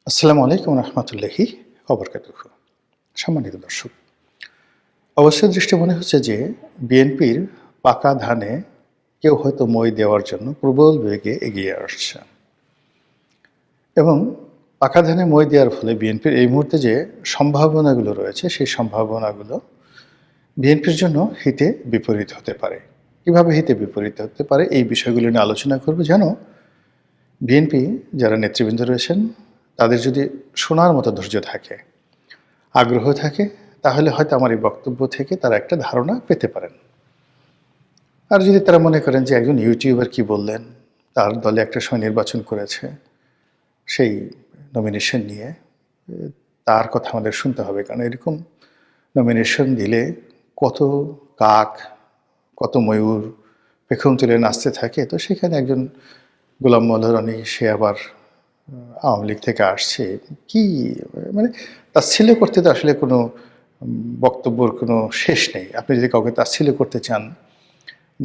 আসসালামু আলাইকুম রহমতুল্লাহি ওবরকাতুহু। সম্মানিত দর্শক, অবশ্যই দৃষ্টি মনে হচ্ছে যে বিএনপির পাকা ধানে কেউ হয়তো মই দেওয়ার জন্য প্রবল বেগে এগিয়ে আসছে এবং পাকা ধানে মই দেওয়ার ফলে বিএনপির এই মুহূর্তে যে সম্ভাবনাগুলো রয়েছে সেই সম্ভাবনাগুলো বিএনপির জন্য হিতে বিপরীত হতে পারে। কিভাবে হিতে বিপরীত হতে পারে এই বিষয়গুলো নিয়ে আলোচনা করব, যেন বিএনপি যারা নেতৃবৃন্দ রয়েছেন তাদের যদি শোনার মতো ধৈর্য থাকে, আগ্রহ থাকে, তাহলে হয়তো আমার এই বক্তব্য থেকে তারা একটা ধারণা পেতে পারেন। আর যদি তারা মনে করেন যে একজন ইউটিউবার কি বললেন, তার দলে একটা সময় নির্বাচন করেছে, সেই নমিনেশন নিয়ে তার কথা আমাদের শুনতে হবে, কারণ এরকম নমিনেশন দিলে কত কাক, কত ময়ূর পেখম তুলে নাচতে থাকে। তো সেখানে একজন গোলাম মোল্লা রনি, সে আবার আওয়ামী লীগ থেকে আসছে, কি মানে তাচ্ছিল্য করতে তো আসলে কোনো বক্তব্যর কোনো শেষ নেই। আপনি যদি কাউকে তাচ্ছিল্য করতে চান,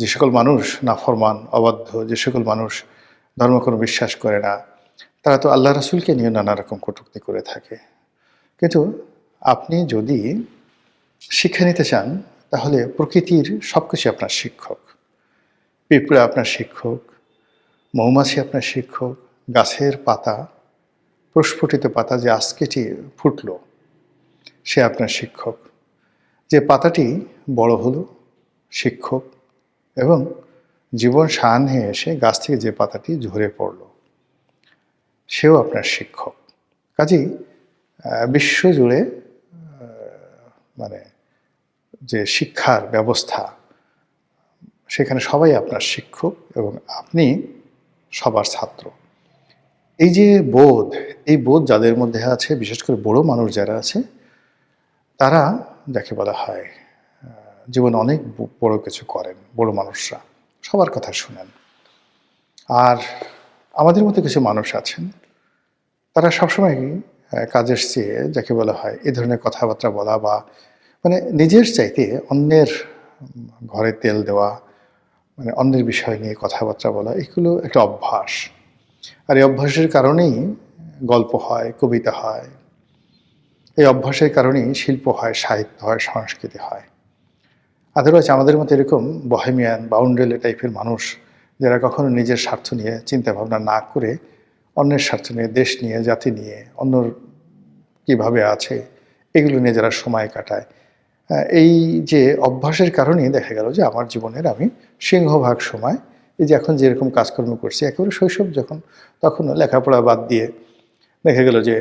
যে সকল মানুষ নাফরমান, অবাধ্য, যে সকল মানুষ ধর্ম কোনো বিশ্বাস করে না, তারা তো আল্লাহ রাসূলকে নিয়ে নানা রকম কটূক্তি করে থাকে। কিন্তু আপনি যদি শিক্ষা নিতে চান, তাহলে প্রকৃতির সব কিছু আপনার শিক্ষক। পিঁপড়া আপনার শিক্ষক, মৌমাছি আপনার শিক্ষক, গাছের পাতা, প্রস্ফুটিত পাতা যে আজকেটি ফুটল, সে আপনার শিক্ষক। যে পাতাটি বড় হলো, শিক্ষক। এবং জীবন সায়াহ্নে এসে গাছ থেকে যে পাতাটি ঝরে পড়ল, সেও আপনার শিক্ষক। কাজেই বিশ্বজুড়ে মানে যে শিক্ষার ব্যবস্থা, সেখানে সবাই আপনার শিক্ষক এবং আপনি সবার ছাত্র। এই যে বোধ, এই বোধ যাদের মধ্যে আছে, বিশেষ করে বড় মানুষ যারা আছে, তারা যাকে বলা হয় জীবনে অনেক বড় কিছু করেন। বড় মানুষরা সবার কথা শুনেন। আর আমাদের মধ্যে কিছু মানুষ আছেন, তারা সবসময় কাজের চেয়ে, যাকে বলা হয় এ ধরনের কথাবার্তা বলা, বা মানে নিজের চাইতে অন্যের ঘরে তেল দেওয়া, মানে অন্যের বিষয় নিয়ে কথাবার্তা বলা, এগুলো একটা অভ্যাস। আর এই অভ্যাসের কারণেই গল্প হয়, কবিতা হয়। এই অভ্যাসের কারণেই শিল্প হয়, সাহিত্য হয়, সংস্কৃতি হয়। আদারওয়াইজ আমাদের মতো এরকম বহেমিয়ান, বাউন্ডারি টাইপের মানুষ, যারা কখনো নিজের স্বার্থ নিয়ে চিন্তা ভাবনা না করে অন্যের স্বার্থ নিয়ে, দেশ নিয়ে, জাতি নিয়ে, অন্যর কীভাবে আছে এগুলো নিয়ে যারা সময় কাটায়, এই যে অভ্যাসের কারণেই দেখা গেল যে আমার জীবনের আমি সিংহভাগ সময়, এই যে এখন যেরকম কাজকর্ম করছি, একেবারে শৈশব যখন, তখনও লেখাপড়া বাদ দিয়ে দেখা গেল যে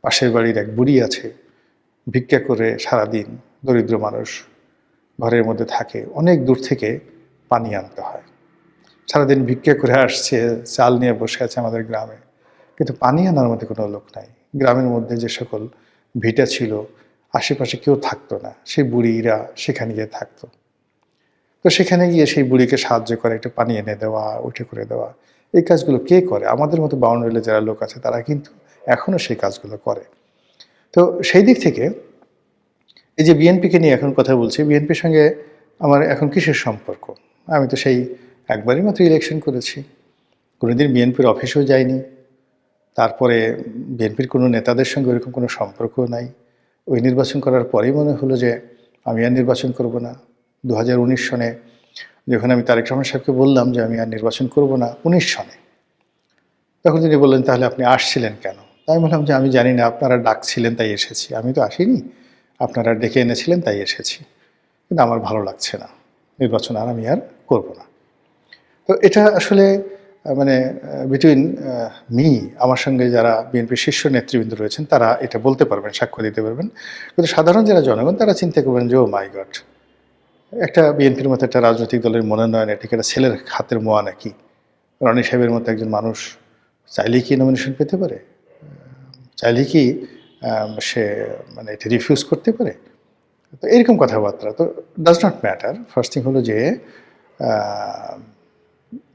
পাশের বাড়ির এক বুড়ি আছে, ভিক্ষা করে সারাদিন, দরিদ্র মানুষ, ঘরের মধ্যে থাকে, অনেক দূর থেকে পানি আনতে হয়। সারাদিন ভিক্ষা করে আসছে, চাল নিয়ে বসে আছে আমাদের গ্রামে, কিন্তু পানি আনার মধ্যে কোনো লোক নাই। গ্রামের মধ্যে যে সকল ভিটা ছিল, আশেপাশে কেউ থাকতো না, সেই বুড়িরা সেখানে গিয়ে থাকতো। তো সেখানে গিয়ে সেই বুড়িকে সাহায্য করে, একটু পানি এনে দেওয়া, উঠে করে দেওয়া, এই কাজগুলো কে করে? আমাদের মতো বাউন্ডারিতে যারা লোক আছে তারা কিন্তু এখনও সেই কাজগুলো করে। তো সেই দিক থেকে এই যে বিএনপিকে নিয়ে এখন কথা বলছি, বিএনপির সঙ্গে আমার এখন কিসের সম্পর্ক? আমি তো সেই একবারই মাত্র ইলেকশন করেছি, কোনোদিন বিএনপির অফিসেও যাইনি। তারপরে বিএনপির কোনো নেতাদের সঙ্গে ওরকম কোনো সম্পর্কও নাই। ওই নির্বাচন করার পরেই মনে হলো যে আমি আর নির্বাচন করব না। 2019 সনে যখন আমি তারেক রহমান সাহেবকে বললাম যে আমি আর নির্বাচন করব না, 19 সনে, তখন তিনি বললেন, তাহলে আপনি আসছিলেন কেন? তাই বললাম যে আমি জানি না, আপনারা ডাকছিলেন তাই এসেছি, আমি তো আসিনি, আপনারা ডেকে এনেছিলেন তাই এসেছি, কিন্তু আমার ভালো লাগছে না, নির্বাচন আর আমি আর করব না। তো এটা আসলে মানে বিটুইন মি, আমার সঙ্গে যারা বিএনপির শীর্ষ নেতৃবৃন্দ রয়েছেন তারা এটা বলতে পারবেন, সাক্ষ্য দিতে পারবেন। কিন্তু সাধারণ যারা জনগণ, তারা চিন্তা করবেন যে ও মাই গড, একটা বিএনপির মতো একটা রাজনৈতিক দলের মনোনয়ন, এটা একটা ছেলের হাতের মোয়া নাকি? রনি সাহেবের মতো একজন মানুষ চাইলেই কি নমিনেশন পেতে পারে? চাইলেই কি সে মানে এটা রিফিউজ করতে পারে? তো এরকম কথাবার্তা তো does not matter. First thing হলো যে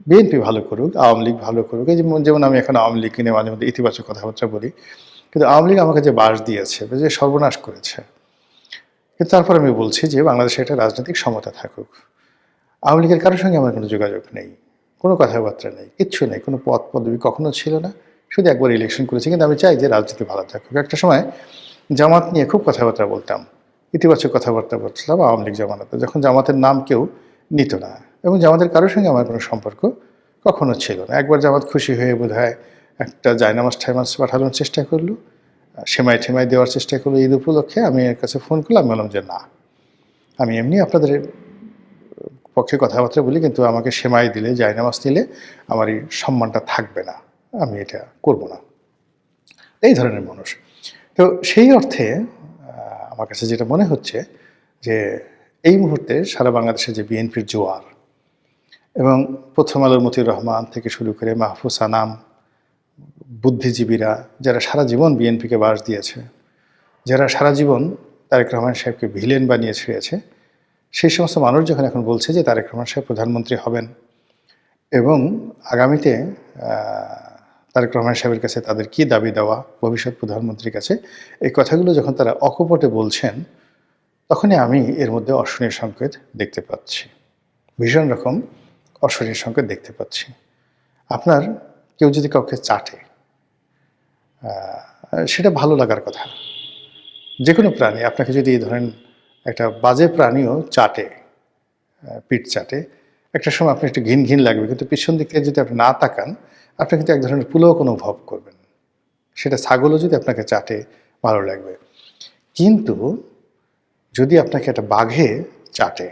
বিএনপি ভালো করুক, আওয়ামী লীগ ভালো করুক। এই যেমন আমি এখন আওয়ামী লীগকে নিয়ে মাঝে মধ্যে ইতিবাচক কথাবার্তা বলি, কিন্তু আওয়ামী লীগ আমাকে যে বাস দিয়েছে, যে সর্বনাশ করেছে, কিন্তু তারপর আমি বলছি যে বাংলাদেশে একটা রাজনৈতিক সমতা থাকুক। আওয়ামী লীগের কারোর সঙ্গে আমার কোনো যোগাযোগ নেই, কোনো কথাবার্তা নেই, কিচ্ছু নেই, কোনো পদ পদবি কখনো ছিল না, শুধু একবার ইলেকশন করেছি, কিন্তু আমি চাই যে রাজনীতি ভালো থাকুক। একটা সময় জামাত নিয়ে খুব কথাবার্তা বলতাম, ইতিবাচক কথাবার্তা বলছিলাম আওয়ামী লীগ জামানাতে, যখন জামাতের নাম কেউ নিত না, এবং জামাতের কারোর সঙ্গে আমার কোনো সম্পর্ক কখনো ছিল না। একবার জামাত খুশি হয়ে বোধহয় একটা জায়নামাজ ঠাইমাজ পাঠানোর চেষ্টা করলো, সেমাই ঠেমাই দেওয়ার চেষ্টা করলো ঈদ উপলক্ষে। আমি এর কাছে ফোন করলাম, বললাম যে না, আমি এমনি আপনাদের পক্ষে কথাবার্তা বলি, কিন্তু আমাকে সেমাই দিলে, জায়নামাজ দিলে আমার এই সম্মানটা থাকবে না, আমি এটা করব না। এই ধরনের মানুষ। তো সেই অর্থে আমার কাছে যেটা মনে হচ্ছে যে এই মুহূর্তে সারা বাংলাদেশে যে বিএনপির জোয়ার, এবং প্রথম আলোর মতিউর রহমান থেকে শুরু করে মাহফুজ আনাম, বুদ্ধিজীবীরা যারা সারা জীবন বিএনপিকে বাস দিয়েছে, যারা সারা জীবন তারেক রহমান সাহেবকে ভিলেন বানিয়ে ছেড়েছে, সেই সমস্ত মানুষ যখন এখন বলছে যে তারেক রহমান সাহেব প্রধানমন্ত্রী হবেন এবং আগামীতে তারেক রহমান সাহেবের কাছে তাদের কি দাবি দেওয়া ভবিষ্যৎ প্রধানমন্ত্রীর কাছে, এই কথাগুলো যখন তারা অকপটে বলছেন, তখনই আমি এর মধ্যে অশনির সংকেত দেখতে পাচ্ছি, ভীষণ রকম অশনির সংকেত দেখতে পাচ্ছি। আপনার কেউ যদি কাউকে চাটে, সেটা ভালো লাগার কথা। যে কোনো প্রাণী আপনাকে যদি ধরেন একটা বাজে প্রাণীও চাটে, পিঠ চাটে, একটা সময় আপনি একটু ঘিন ঘিন লাগবে, কিন্তু পিছন দিক থেকে যদি আপনি না তাকান, আপনি কিন্তু এক ধরনের পুলক অনুভব করবেন। সেটা ছাগলও যদি আপনাকে চাটে, ভালো লাগবে। কিন্তু যদি আপনাকে একটা বাঘে চাটে,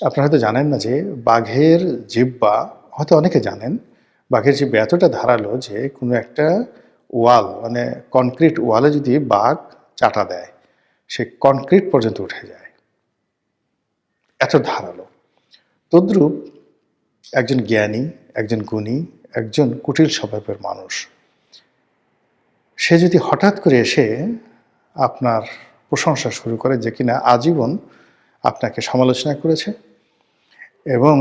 আপনারা হয়তো জানেন না যে বাঘের জিহ্বা, হয়তো অনেকে জানেন, বাঘের জিহ্বা এতটা ধারালো যে কোনো একটা ওয়াল, মানে কনক্রিট ওয়ালে যদি বাঘ চাটা দেয়, সে কনক্রিট পর্যন্ত উঠে যায়, এত ধারালো। তদ্রূপ একজন জ্ঞানী, একজন গুণী, একজন কুটিল স্বভাবের মানুষ, সে যদি হঠাৎ করে এসে আপনার প্রশংসা শুরু করে, যে কিনা আজীবন আপনাকে সমালোচনা করেছে এবং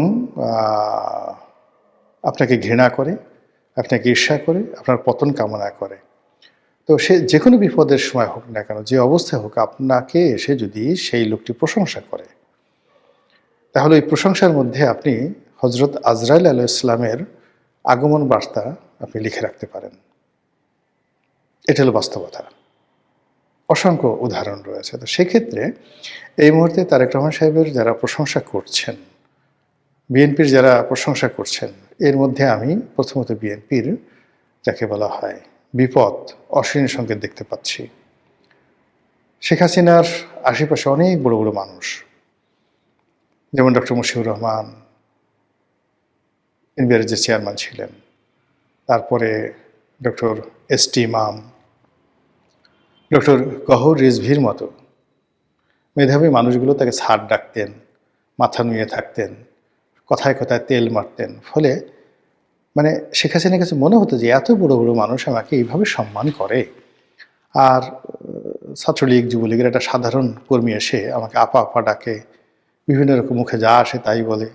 আপনাকে ঘৃণা করে, আপনাকে ঈর্ষা করে, আপনার পতন কামনা করে, তো সে যে কোনো বিপদের সময় হোক না কেন, যে অবস্থায় হোক, আপনাকে এসে যদি সেই লোকটি প্রশংসা করে, তাহলে ওই প্রশংসার মধ্যে আপনি হজরত আজরাইল আলাইহিস সালামের আগমন বার্তা আপনি লিখে রাখতে পারেন। এটা হলো বাস্তবতা। অসংখ্য উদাহরণ রয়েছে। তো সেক্ষেত্রে এই মুহূর্তে তারেক রহমান সাহেবের যারা প্রশংসা করছেন, বিএনপির যারা প্রশংসা করছেন, এর মধ্যে আমি প্রথমত বিএনপির যাকে বলা হয় বিপদ, অশনি সংকেত দেখতে পাচ্ছি। শেখ হাসিনার আশেপাশে অনেক বড় বড় মানুষ, যেমন ডক্টর মুশিউর রহমান এনবিআরের যে চেয়ারম্যান ছিলেন, তারপরে ডক্টর এস.টি. ইমাম, ডক্টর গহর রিজভীর মতো মেধাবী মানুষগুলো তাকে স্যার ডাকতেন, মাথা নুয়ে থাকতেন, কথায় কথায় তেল মারতেন। ফলে মানে শেখ হাসিনার কাছে মনে হতো যে এত বড় বড় মানুষ আমাকে এইভাবে সম্মান করে, আর ছাত্রলীগ যুবলীগের একটা সাধারণ কর্মী এসে আমাকে আপা আপা ডাকে, বিভিন্ন রকম মুখে যা আসে তাই বলে,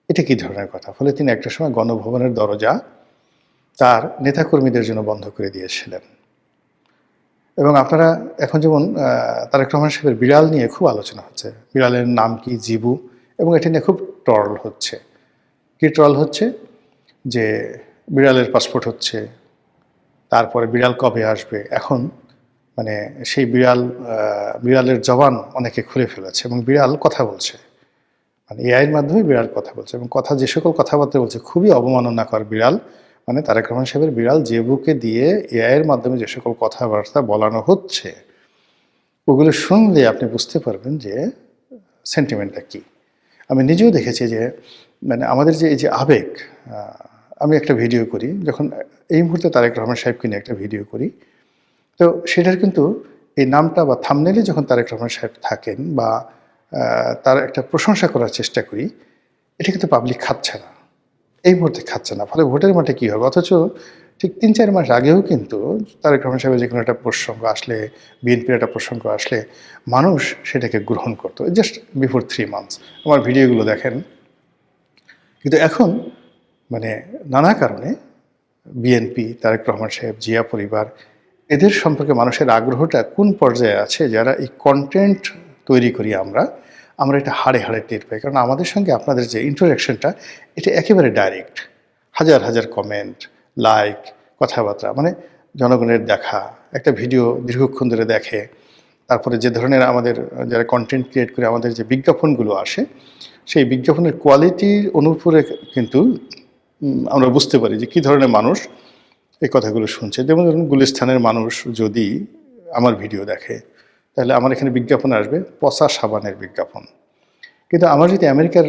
এটা কী ধরনের কথা। ফলে তিনি একটা সময় গণভবনের দরজা তার নেতাকর্মীদের জন্য বন্ধ করে দিয়েছিলেন। এবং আপনারা এখন যেমন তারেক রহমান সাহেবের বিড়াল নিয়ে খুব আলোচনা হচ্ছে, বিড়ালের নাম কি, জিবু, এবং এটা নিয়ে খুব ট্রল হচ্ছে। কি ট্রল হচ্ছে? যে বিড়ালের পাসপোর্ট হচ্ছে, তারপরে বিড়াল কবে আসবে। এখন মানে সেই বিড়ালের জবান অনেকে খুলে ফেলেছে এবং বিড়াল কথা বলছে, মানে এআইয়ের মাধ্যমে বিড়াল কথা বলছে, এবং কথা যে সকল কথাবার্তা বলছে খুবই অবমাননাকর। বিড়াল মানে তারেক রহমান সাহেবের বিড়াল জেবুকে দিয়ে এআইয়ের মাধ্যমে যে সকল কথাবার্তা বলানো হচ্ছে, ওগুলো শুনলে আপনি বুঝতে পারবেন যে সেন্টিমেন্টটা কী। আমি নিজেও দেখেছি যে মানে আমাদের যে এই যে আবেগ, আমি একটা ভিডিও করি যখন, এই মুহূর্তে তারেক রহমান সাহেবকে নিয়ে একটা ভিডিও করি, তো সেটার কিন্তু এই নামটা বা থাম্বনেইলে যখন তারেক রহমান সাহেব থাকেন বা তার একটা প্রশংসা করার চেষ্টা করি, এটা কিন্তু পাবলিক খাচ্ছে না, এই মুহূর্তে খাচ্ছে না। ফলে ভোটের মাঠে কী হবে? অথচ ঠিক ৩-৪ মাস আগেও কিন্তু তারেক রহমান সাহেবের যে কোনো একটা প্রসঙ্গ আসলে, বিএনপির একটা প্রসঙ্গ আসলে, মানুষ সেটাকে গ্রহণ করতো, জাস্ট বিফোর 3 মান্থস। আমার ভিডিওগুলো দেখেন। কিন্তু এখন মানে নানা কারণে বিএনপি, তারেক রহমান সাহেব, জিয়া পরিবার, এদের সম্পর্কে মানুষের আগ্রহটা কোন পর্যায়ে আছে, যারা এই কন্টেন্ট তৈরি করি আমরা এটা হাড়ে হাড়ে টের পাই। কারণ আমাদের সঙ্গে আপনাদের যে ইন্টারেকশনটা, এটা একেবারে ডাইরেক্ট। হাজার হাজার কমেন্ট, লাইক, কথাবার্তা, মানে জনগণের দেখা, একটা ভিডিও দীর্ঘক্ষণ ধরে দেখে, তারপরে যে ধরনের আমাদের যারা কন্টেন্ট ক্রিয়েট করে আমাদের যে বিজ্ঞাপনগুলো আসে, সেই বিজ্ঞাপনের কোয়ালিটির অনুপুরে কিন্তু আমরা বুঝতে পারি যে কী ধরনের মানুষ এই কথাগুলো শুনছে। যেমন ধরুন, গুলিস্তানের মানুষ যদি আমার ভিডিও দেখে, তাহলে আমার এখানে বিজ্ঞাপন আসবে পচা সাবানের বিজ্ঞাপন। কিন্তু আমার যদি আমেরিকার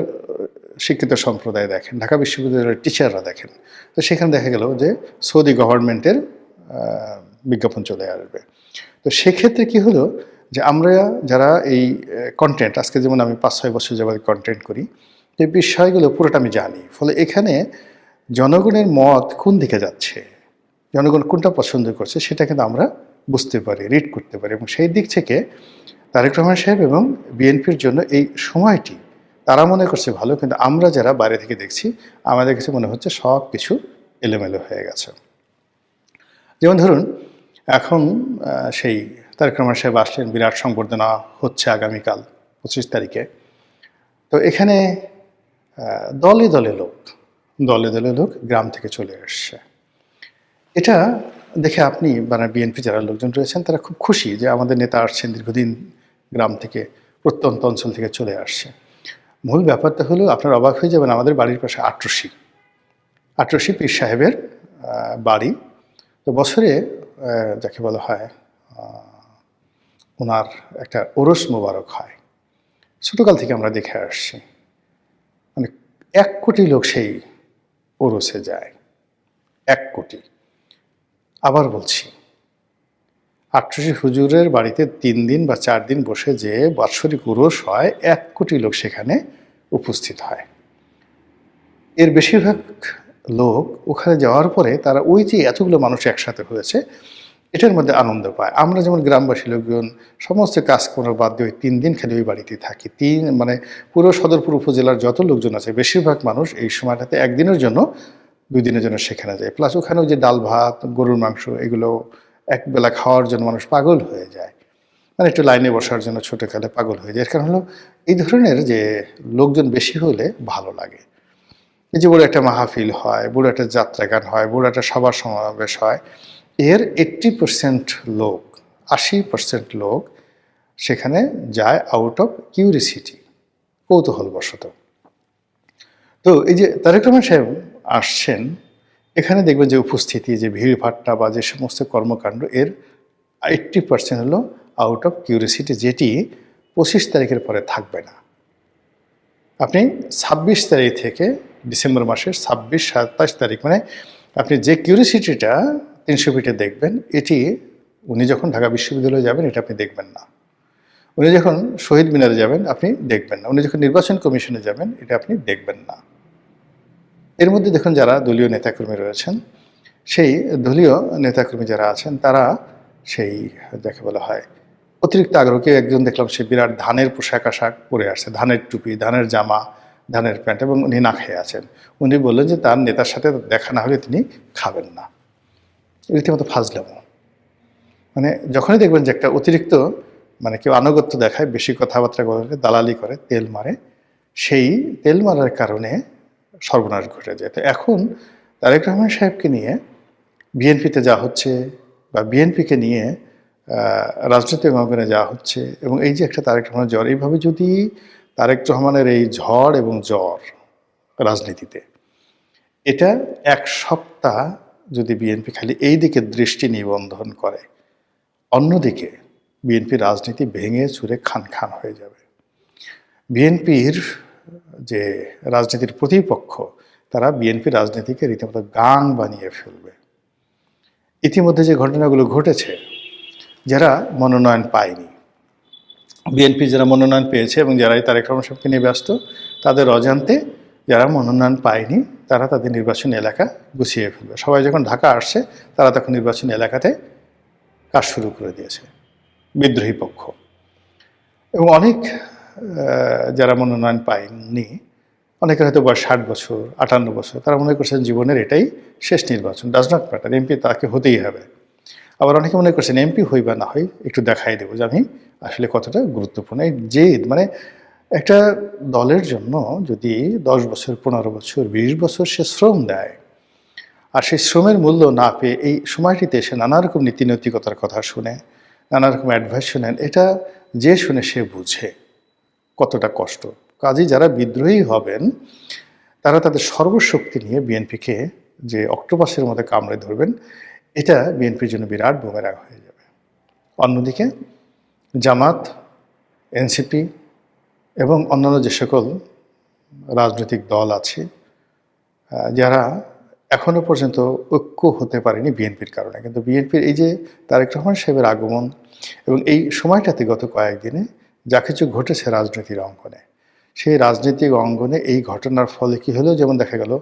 শিক্ষিত সম্প্রদায় দেখেন, ঢাকা বিশ্ববিদ্যালয়ের টিচাররা দেখেন, তো সেখানে দেখা গেল যে সৌদি গভর্নমেন্টের বিজ্ঞাপন চলে আসবে। তো সেক্ষেত্রে কি হলো যে আমরা যারা এই কন্টেন্ট, আজকে যেমন আমি 5-6 বছর যাবত কন্টেন্ট করি, এই বিষয়গুলো পুরোটা আমি জানি। ফলে এখানে জনগণের মত কোন দিকে যাচ্ছে, জনগণ কোনটা পছন্দ করছে, সেটা কিন্তু আমরা বুঝতে পারি, রিড করতে পারি। এবং সেই দিক থেকে তারেক রহমান সাহেব এবং বিএনপির জন্য এই সময়টি তারা মনে করছে ভালো, কিন্তু আমরা যারা বাইরে থেকে দেখছি আমাদের কাছে মনে হচ্ছে সব কিছু এলোমেলো হয়ে গেছে। যেমন ধরুন, এখন সেই তারেক রহমান সাহেব আসলেন, বিরাট সংবর্ধনা হচ্ছে আগামীকাল 25 তারিখে। তো এখানে দলে দলে লোক গ্রাম থেকে চলে আসছে। এটা দেখে আপনি মানে বিএনপি যারা লোকজন রয়েছেন তারা খুব খুশি যে আমাদের নেতা আসছেন, দীর্ঘদিন গ্রাম থেকে, প্রত্যন্ত অঞ্চল থেকে চলে আসছে। মূল ব্যাপারটা হলো, আপনারা অবাক হয়ে যাবেন, আমাদের বাড়ির পাশে আটরশি পীর সাহেবের বাড়ি। তো বছরে যাকে বলা হয় ওনার একটা ওরস মোবারক হয়, ছোটকাল থেকে আমরা দেখে আসছি। মানে 1 কোটি লোক সেই ওরসে যায়, 1 কোটি। আবার বলছি, আটরশি হুজুরের বাড়িতে 3 দিন বা 4 দিন বসে যে বাৎসরিক উরস হয়, 1 কোটি লোক সেখানে উপস্থিত হয়। এর বেশিরভাগ লোক ওখানে যাওয়ার পরে তারা ওই যে এতগুলো মানুষ একসাথে হয়েছে এটার মধ্যে আনন্দ পায়। আমরা যেমন গ্রামবাসী লোকজন সমস্ত কাজকর্ম বাদ দিয়ে ওই 3 দিন খালি ওই বাড়িতে থাকি। মানে পুরো সদরপুর উপজেলার যত লোকজন আছে বেশিরভাগ মানুষ এই সময়টাতে 1 দিনের জন্য 2 দিনের জন্য সেখানে যায়। প্লাস ওখানে ওই যে ডাল ভাত, গরুর মাংস, এগুলো একবেলা খাওয়ার জন্য মানুষ পাগল হয়ে যায়। মানে একটু লাইনে বসার জন্য ছোটোকালে পাগল হয়ে যায়। এর কারণ হলো এই ধরনের যে লোকজন বেশি হলে ভালো লাগে। এই যে বড় একটা মাহফিল হয়, বড় একটা যাত্রা গান হয়, বড় একটা সভা সমাবেশ হয়, এর 80% লোক, 80% লোক সেখানে যায় আউট অফ কিউরিসিটি, কৌতূহলবশত। তো এই যে তারেক রহমান সাহেব আসছেন, এখানে দেখবেন যে উপস্থিতি, যে ভিড়ভাট্টা বা যে সমস্ত কর্মকাণ্ড, এর 80% হলো আউট অফ কিউরিসিটি, যেটি 25 তারিখের পরে থাকবে না। আপনি 26 তারিখ থেকে ডিসেম্বর মাসের 26-27 তারিখ, মানে আপনি যে কিউরিসিটিটা 300 ফিটে দেখবেন, এটি উনি যখন ঢাকা বিশ্ববিদ্যালয়ে যাবেন এটা আপনি দেখবেন না। উনি যখন শহীদ মিনারে যাবেন আপনি দেখবেন না। উনি যখন নির্বাচন কমিশনে যাবেন এটা আপনি দেখবেন না। এর মধ্যে দেখুন যারা দলীয় নেতাকর্মী রয়েছেন, সেই দলীয় নেতাকর্মী যারা আছেন তারা সেই যাকে বলা হয় অতিরিক্ত আগ্রহ। কেউ একজন দেখলাম সে বিরাট ধানের পোশাক আশাক পরে আসছে, ধানের টুপি, ধানের জামা, ধানের প্যান্ট, এবং উনি না খেয়ে আছেন। উনি বললেন যে তার নেতার সাথে দেখা না হলে তিনি খাবেন না। রীতিমতো ফাজলামো। মানে যখনই দেখবেন যে একটা অতিরিক্ত মানে কেউ আনুগত্য দেখায়, বেশি কথাবার্তা বলে, দালালি করে, তেল মারে, সেই তেল মারার কারণে সর্বনাশ ঘটে যায়। তো এখন তারেক রহমান সাহেবকে নিয়ে বিএনপিতে যা হচ্ছে বা বিএনপিকে নিয়ে রাজনৈতিক অঙ্গনে যা হচ্ছে, এবং এই যে একটা তারেক রহমানের জ্বর, এইভাবে যদি তারেক রহমানের এই ঝড় এবং জ্বর রাজনীতিতে, এটা 1 সপ্তাহ যদি বিএনপি খালি এই দিকে দৃষ্টি নিবন্ধন করে, অন্যদিকে বিএনপির রাজনীতি ভেঙে চুরে খান খান হয়ে যাবে। বিএনপির যে রাজনীতির প্রতিপক্ষ, তারা বিএনপির রাজনীতিকে রীতিমতো গান বানিয়ে ফেলবে। ইতিমধ্যে যে ঘটনাগুলো ঘটেছে, যারা মনোনয়ন পায়নি, বিএনপি যারা মনোনয়ন পেয়েছে এবং যারা এই তারেক রহমান সাহেবকে নিয়ে ব্যস্ত, তাদের অজান্তে যারা মনোনয়ন পায়নি তারা তাদের নির্বাচনী এলাকা গুছিয়ে ফেলবে। সবাই যখন ঢাকা আসছে তারা তখন নির্বাচনী এলাকাতে কাজ শুরু করে দিয়েছে বিদ্রোহী পক্ষ। এবং অনেক যারা মনোনয়ন পায়নি, অনেকের হয়তো বয়স 60 বছর, 58 বছর, তারা মনে করছেন জীবনের এটাই শেষ নির্বাচন, ডাজ নট ম্যাটার, এমপি তাকে হতেই হবে। আবার অনেকে মনে করছেন এমপি হই বা না হই একটু দেখাই দেবো যে আমি আসলে কতটা গুরুত্বপূর্ণ। এই জেদ, মানে একটা দলের জন্য যদি 10 বছর, 15 বছর, 20 বছর সে শ্রম দেয়, আর সেই শ্রমের মূল্য না পেয়ে এই সময়টিতে এসে নানা রকম নীতিনৈতিকতার কথা শুনে, নানা রকম অ্যাডভাইস শুনেন, এটা যে শুনে সে বুঝে কতটা কষ্ট। কাজেই যারা বিদ্রোহী হবেন তারা তাদের সর্বশক্তি নিয়ে বিএনপিকে যে অক্টোপাসের মধ্যে কামড়ে ধরবেন, এটা বিএনপির জন্য বিরাট বুমেরাং হয়ে যাবে। অন্যদিকে জামাত, এনসিপি এবং অন্যান্য যে সকল রাজনৈতিক দল আছে যারা এখনো পর্যন্ত ঐক্য হতে পারেনি বিএনপির কারণে, কিন্তু বিএনপির এই যে তারেক রহমান সাহেবের আগমন এবং এই সময়টাতে গত কয়েকদিনে যা কিছু ঘটেছে রাজনীতির অঙ্গনে, সেই রাজনৈতিক অঙ্গনে এই ঘটনার ফলে কি হলো, যেমন দেখা গেল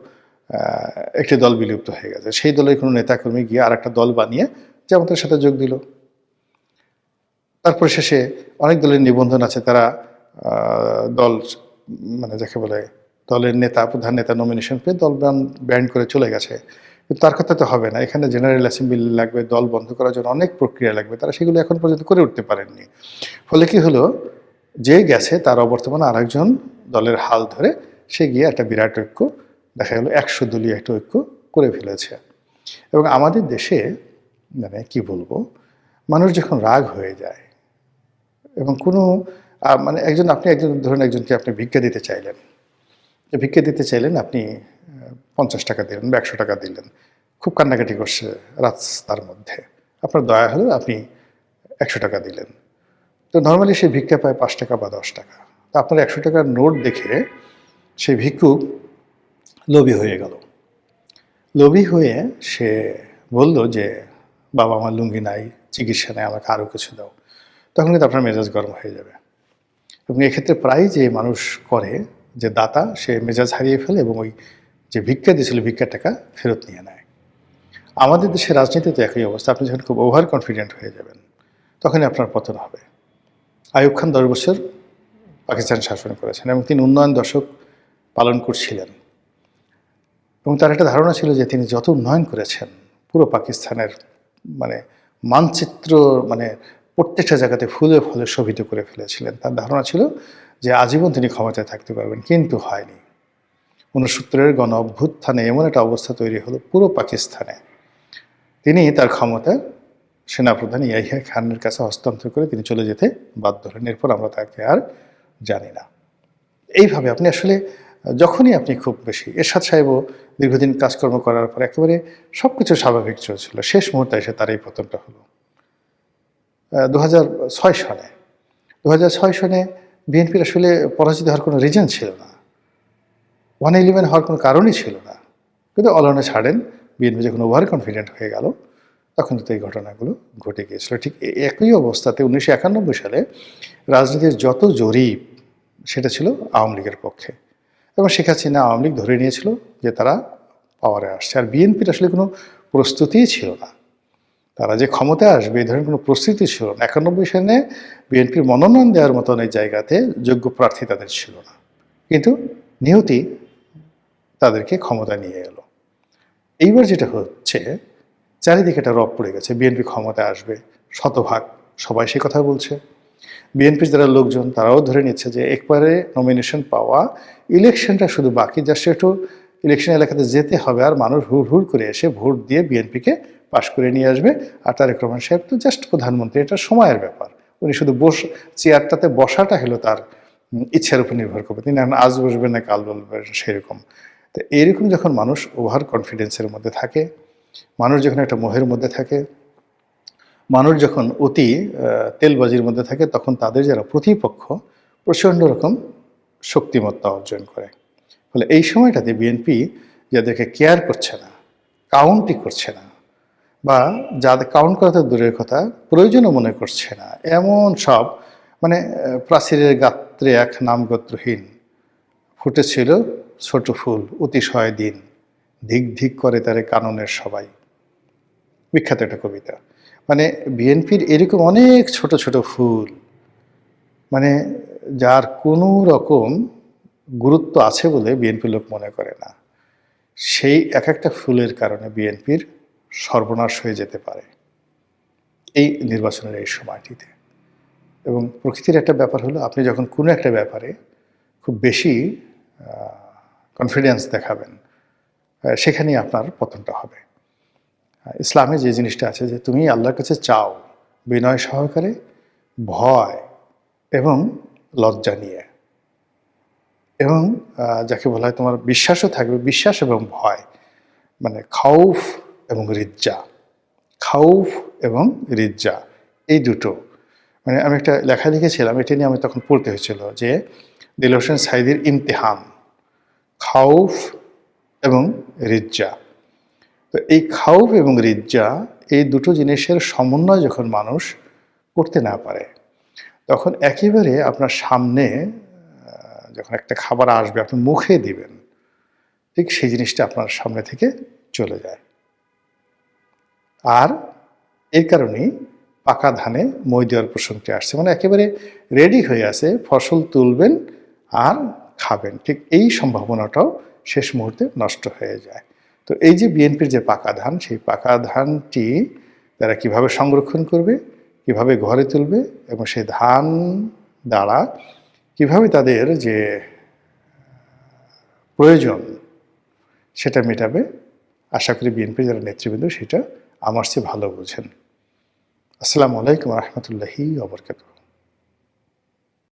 একটি দল বিলুপ্ত হয়ে গেছে, সেই দলের কোনো নেতাকর্মী গিয়ে আর একটা দল বানিয়ে জামাতের সাথে যোগ দিল। তারপর শেষে অনেক দলের নিবন্ধন আছে, তারা দল মানে যাকে বলে দলের নেতা, প্রধান নেতা নমিনেশন পেয়ে দল ব্যান্ড করে চলে গেছে। কিন্তু তার কথা তো হবে না, এখানে জেনারেল অ্যাসেম্বলি লাগবে, দল বন্ধ করার জন্য অনেক প্রক্রিয়া লাগবে, তারা সেগুলো এখন পর্যন্ত করে উঠতে পারেননি। ফলে কি হলো, যে গেছে তার অবর্তমানে আরেকজন দলের হাল ধরে সে গিয়ে একটা বিরাট ঐক্য, দেখা গেল 100 দলীয় একটা ঐক্য করে ফেলেছে। এবং আমাদের দেশে মানে কি বলবো, মানুষ যখন রাগ হয়ে যায় এবং কোনো মানে আপনি একজন ধরুন একজনকে আপনি ভিক্ষা দিতে চাইলেন, আপনি 50 টাকা দিলেন বা 100 টাকা দিলেন, খুব কান্নাকাটি করছে রাস্তার মধ্যে, আপনার দয়া হলো, আপনি 100 টাকা দিলেন। তো নর্মালি সে ভিক্ষা পায় 5 টাকা বা 10 টাকা। তো আপনার 100 টাকার নোট দেখে সেই ভিক্ষুক লোভী হয়ে গেল। লোভী হয়ে সে বলল যে, বাবা আমার লুঙ্গি নাই, চিকিৎসা নেই, আমাকে আরও কিছু দাও। তখন কিন্তু আপনার মেজাজ গরম হয়ে যাবে। এবং এক্ষেত্রে প্রায় যে মানুষ করে, যে দাতা, সে মেজাজ হারিয়ে ফেলে এবং ওই যে ভিক্ষা দিয়েছিল ভিক্ষার টাকা ফেরত নিয়ে নেয়। আমাদের দেশের রাজনীতিতে একই অবস্থা। আপনি যখন খুব ওভার কনফিডেন্ট হয়ে যাবেন, তখনই আপনার পতন হবে। আইয়ুব খান 10 বছর পাকিস্তান শাসন করেছেন এবং তিনি উন্নয়ন দশক পালন করছিলেন এবং তার একটা ধারণা ছিল যে তিনি যত উন্নয়ন করেছেন, পুরো পাকিস্তানের মানে মানচিত্র মানে প্রত্যেকটা জায়গাতে ফুলে ফুলে শোভিত করে ফেলেছিলেন। তার ধারণা ছিল যে আজীবন তিনি ক্ষমতায় থাকতে পারবেন, কিন্তু হয়নি। 69-এর গণ অভ্যুত্থানে এমন একটা অবস্থা তৈরি হলো পুরো পাকিস্তানে, তিনি তার ক্ষমতা সেনাপ্রধান ইয়াহিয়া খানের কাছে হস্তান্তর করে তিনি চলে যেতে বাধ্য হলেন। এরপর আমরা তাকে আর জানি না। এইভাবে আপনি আসলে যখনই আপনি খুব বেশি, এরশাদ সাহেবও দীর্ঘদিন কাজকর্ম করার পর একেবারে সব কিছু স্বাভাবিক চলছিল, শেষ মুহূর্তে এসে তার এই পতনটা হলো 2006 সনে। 2006 সনে বিএনপির আসলে পরাজিত হওয়ার কোনো রিজন ছিল না, 111 হওয়ার কোনো কারণই ছিল না। কিন্তু অলনে ছাড়েন, বিএনপি যখন ওভার কনফিডেন্ট হয়ে গেল, তখন তো এই ঘটনাগুলো ঘটে গিয়েছিল। ঠিক একই অবস্থাতে 1991 সালে রাজনীতির যত জরিপ, সেটা ছিল আওয়ামী লীগের পক্ষে, এবং শেখ হাসিনা আওয়ামী লীগ ধরে নিয়েছিল যে তারা পাওয়ারে আসছে। আর বিএনপির আসলে কোনো প্রস্তুতিই ছিল না, তারা যে ক্ষমতায় আসবে এই ধরনের কোনো প্রস্তুতি ছিল না। 91 সালে বিএনপির মনোনয়ন দেওয়ার মতন এই জায়গাতে যোগ্য প্রার্থী তাদের ছিল না, কিন্তু নিয়তি তাদেরকে ক্ষমতা নিয়ে এলো। এইবার যেটা হচ্ছে, চারিদিকে একটা রব পড়ে গেছে, বিএনপি ক্ষমতায় আসবে শতভাগ, সবাই সে কথা বলছে। বিএনপির যারা লোকজন তারাও ধরে নিচ্ছে যে একবারে নমিনেশন পাওয়া, ইলেকশনটা শুধু বাকি, জাস্ট একটু ইলেকশন এলাকাতে যেতে হবে, আর মানুষ হুড় হুড় করে এসে ভোট দিয়ে বিএনপিকে পাশ করে নিয়ে আসবে। আর তারেক রহমান সাহেব তো জাস্ট প্রধানমন্ত্রী, এটা সময়ের ব্যাপার, উনি শুধু চেয়ারটাতে বসাটা হলো তার ইচ্ছার উপর নির্ভর করবে, তিনি এখন আজ বসবেন না কাল বলবেন, সেরকম। তো এরকম যখন মানুষ ওভার কনফিডেন্সের মধ্যে থাকে, মানুষ যখন একটা মোহের মধ্যে থাকে, মানুষ যখন অতি তেলবাজির মধ্যে থাকে, তখন তাদের যারা প্রতিপক্ষ প্রচণ্ড রকম শক্তিমত্তা অর্জন করে। ফলে এই সময়টাতে বিএনপি যাদেরকে কেয়ার করছে না, কাউন্টই করছে না, বা যাদের কাউন্ট করা তো দূরের কথা, প্রয়োজনও মনে করছে না, এমন সব মানে প্রাচীরের গাত্রে এক নামগোত্রহীন ফুটেছিল ছোট ফুল অতিশয় দিন, ধিক ধিক করে তারে কাননের সবাই, বিখ্যাত একটা কবিতা। মানে বিএনপির এরকম অনেক ছোট ছোট ফুল, মানে যার কোনো রকম গুরুত্ব আছে বলে বিএনপির লোক মনে করে না, সেই এক একটা ফুলের কারণে বিএনপির সর্বনাশ হয়ে যেতে পারে এই নির্বাচনের এই সময়টিতে। এবং প্রকৃতির একটা ব্যাপার হলো, আপনি যখন কোনো একটা ব্যাপারে খুব বেশি কনফিডেন্স দেখাবেন, সেখানেই আপনার পতনটা হবে। ইসলামে যে জিনিসটা আছে যে তুমি আল্লাহর কাছে চাও বিনয় সহকারে, ভয় এবং লজ্জা নিয়ে, এবং যাকে বলা হয় তোমার বিশ্বাসও থাকবে, বিশ্বাস এবং ভয়, মানে খাউফ এবং রিজ্জা। খাউফ এবং রিজ্জা এই দুটো, মানে আমি একটা লেখা লিখেছিলাম, এটা নিয়ে আমি তখন পড়তে হয়েছিল যে দিল হোসেন সাঈদীর ইমতিহান, খাউফ এবং রিজ্জা। তো এই খাউফ এবং রিজ্জা এই দুটো জিনিসের সমন্বয় যখন মানুষ করতে না পারে, তখন একেবারে আপনার সামনে যখন একটা খাবার আসবে আপনি মুখে দিবেন, ঠিক সেই জিনিসটা আপনার সামনে থেকে চলে যায়। আর এর কারণেই পাকা ধানে মই দেওয়ার প্রসঙ্গটি আসছে, মানে একেবারে রেডি হয়ে আছে, ফসল তুলবেন আর খাবেন, ঠিক এই সম্ভাবনাটাও শেষ মুহূর্তে নষ্ট হয়ে যায়। তো এই যে বিএনপির যে পাকা ধান, সেই পাকা ধানটি তারা কিভাবে সংরক্ষণ করবে, কিভাবে ঘরে তুলবে, এবং সেই ধান দ্বারা কিভাবে তাদের যে প্রয়োজন সেটা মেটাবে, আশা করি বিএনপির যারা নেতৃবৃন্দ সেটা আমার চেয়ে ভালো বোঝেন। আসসালামু আলাইকুম রহমতুল্লাহি ওয়া বারাকাতুহু।